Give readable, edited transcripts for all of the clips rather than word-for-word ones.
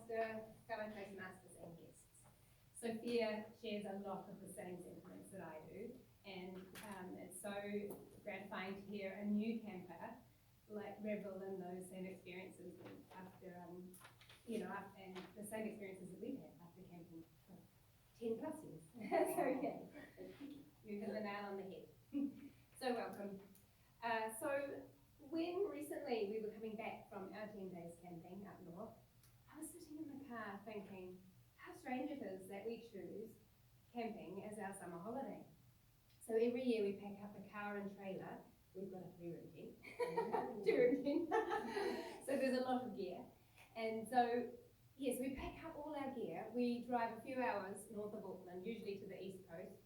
Toastmaster, fellow Toastmasters and guests. Sophia shares a lot of the same sentiments that I do, and it's so gratifying to hear a new camper like revel in those same experiences after, and the same experiences that we've had after camping for 10 plus years. So yeah, you hit the nail on the head. So welcome. So when recently we were coming back from our 10 days camping up north, I was sitting in the car thinking how strange it is that we choose camping as our summer holiday. So every year we pack up a car and trailer. We've got a 3-room tent. 2-room tent. So there's a lot of gear. And so, yes, we pack up all our gear. We drive a few hours north of Auckland, usually to the east coast,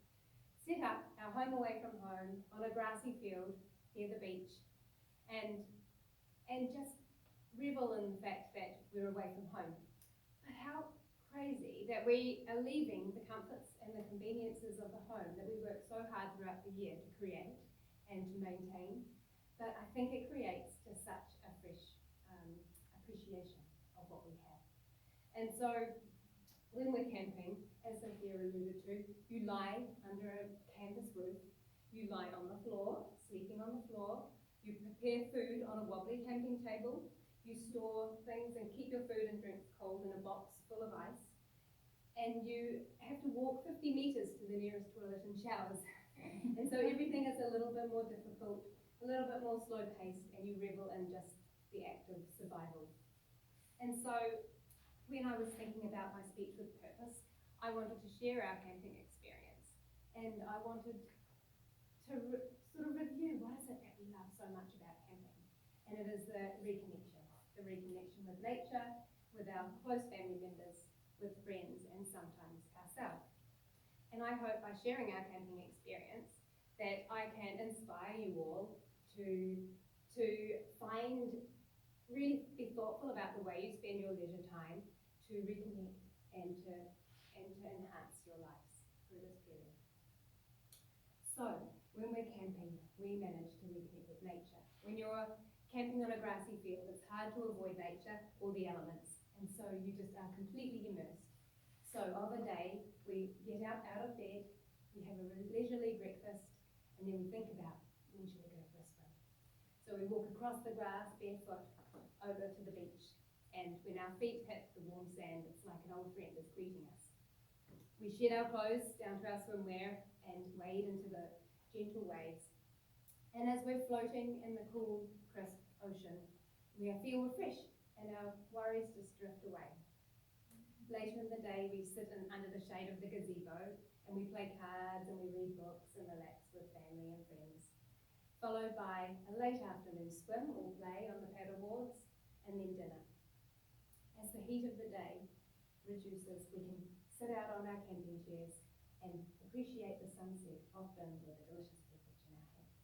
set up our home away from home on a grassy field near the beach, and just revel in the fact that we're away from home. But how crazy that we are leaving the comforts and the conveniences of the home that we work so hard throughout the year to create and to maintain. But I think it creates just such a fresh appreciation of what we have. And so when we're camping, as Sophia alluded to, you lie under a canvas roof, you lie on the floor, sleeping on the floor, you prepare food on a wobbly camping table, you store things and keep your food and drinks cold in a box full of ice, and you have to walk 50 meters to the nearest toilet and showers. And so everything is a little bit more difficult, a little bit more slow paced, and you revel in just the act of survival. And so when I was thinking about my speech with purpose, I wanted to share our camping experience, and I wanted to sort of review what is it that we love so much about camping. And it is the reconnection with nature, with our close family members, with friends, and sometimes ourselves. And I hope by sharing our camping experience that I can inspire you all to really be thoughtful about the way you spend your leisure time, to reconnect and to enhance your lives through this period. So when we're camping, we manage to reconnect with nature. When you're camping on a grassy field, it's hard to avoid nature or the elements, and so you just are completely immersed. So of a day, we get out of bed, we have a leisurely breakfast, and then we think about, when should we go for a swim? So we walk across the grass barefoot over to the beach, and when our feet hit the warm sand, it's like an old friend is greeting us. We shed our clothes down to our swimwear and wade into the gentle waves. And as we're floating in the cool, crisp ocean, we feel refreshed and our worries just drift away. Later in the day, we sit under the shade of the gazebo and we play cards and we read books and relax with family and friends, followed by a late afternoon swim or play on the paddleboards, and then dinner. As the heat of the day reduces, we can sit out on our camping chairs and appreciate the sunset, often with a delicious beverage in our hand.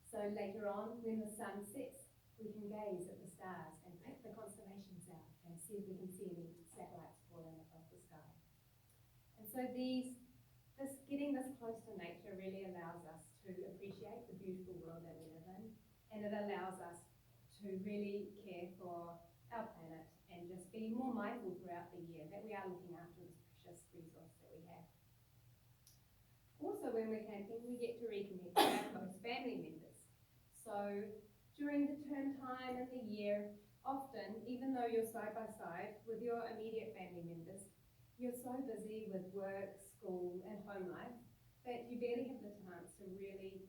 So later on, when the sun sets, we can gaze at the stars and pick the constellations out and see if we can see any satellites falling across the sky. And so getting this close to nature really allows us to appreciate the beautiful world that we live in, and it allows us to really care for our planet and just be more mindful throughout the year that we are looking after this precious resource that we have. Also, when we're camping, we get to reconnect with our close family members. So during the term time in the year, often, even though you're side by side with your immediate family members, you're so busy with work, school, and home life that you barely have the chance to really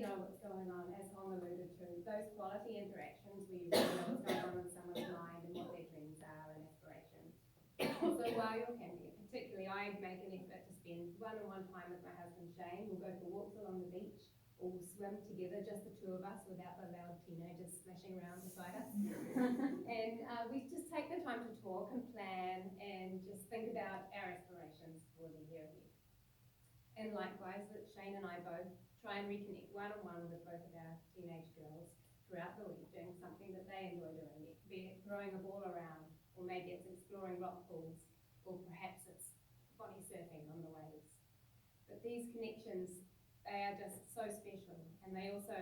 know what's going on, as Hong alluded to. Those quality interactions where you really know what's going on in someone's mind and what their dreams are and aspirations. So while you're camping, particularly, I make an effort to spend one-on-one time with my husband Shane. We'll go for walks along the beach, or we'll swim together, just the two of us, without the loud teenagers splashing around beside us. And we just take the time to talk and plan and just think about our aspirations for the year ahead. And likewise, that Shane and I both try and reconnect one-on-one with both of our teenage girls throughout the week, doing something that they enjoy doing, be it throwing a ball around, or maybe it's exploring rock pools, or perhaps it's body surfing on the waves. But these connections, they are just so special, and they also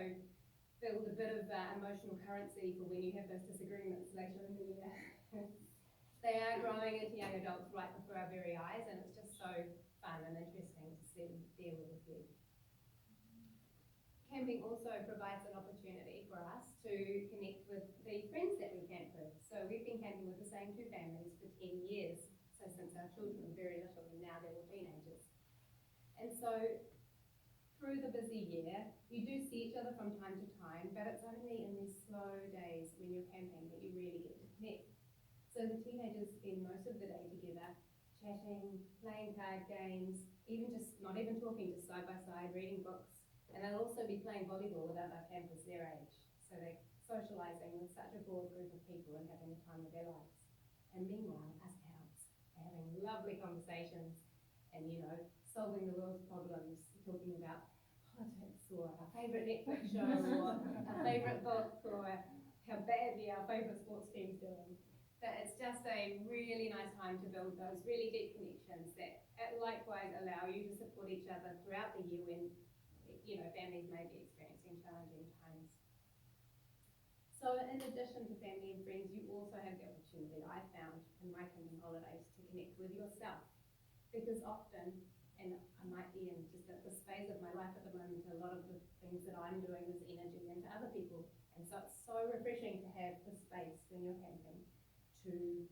build a bit of emotional currency for when you have those disagreements later in the year. They are growing into young adults right before our very eyes, and it's just so fun and interesting to see their world ahead. Camping also provides an opportunity for us to connect with the friends that we camp with. So we've been camping with the same two families for 10 years. So since our children were very little, and now they're all teenagers. And so through the busy year, you do see each other from time to time, but it's only in these slow days when you're camping that you really get to connect. So the teenagers spend most of the day together, chatting, playing card games, even just not even talking, just side by side, reading books. And they'll also be playing volleyball with other campers their age. So they're socialising with such a broad group of people and having the time of their lives. And meanwhile, us adults are having lovely conversations and, solving the world's problems, talking about politics or our favourite Netflix show or our favourite book or how badly our favourite sports team's doing. But it's just a really nice time to build those really deep connections that likewise allow you to support each other throughout the year when families may be experiencing challenging times. So in addition to family and friends, you also have the opportunity, I found in my camping holidays, to connect with yourself. Because often, and I might be in just at this phase of my life at the moment, a lot of the things that I'm doing is energy into other people. And so it's so refreshing to have the space when you're camping to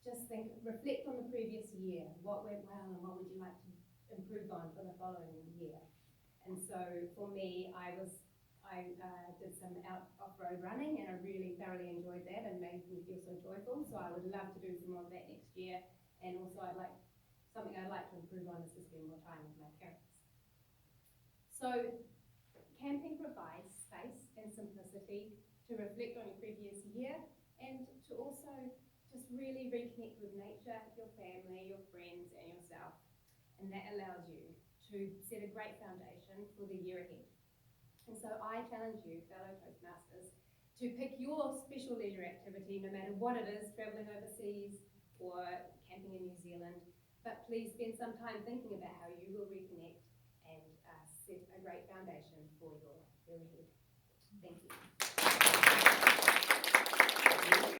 just reflect on the previous year. What went well and what would you like to improve on for the following year? And so for me, I did some off-road running, and I really thoroughly enjoyed that and made me feel so joyful. So I would love to do some more of that next year. And also something I'd like to improve on is to spend more time with my parents. So camping provides space and simplicity to reflect on your previous year and to also just really reconnect with nature, your family, your friends, and yourself. And that allows you to set a great foundation for the year ahead. And so I challenge you, fellow Toastmasters, to pick your special leisure activity, no matter what it is, travelling overseas or camping in New Zealand. But please spend some time thinking about how you will reconnect and set a great foundation for your year ahead. Thank you.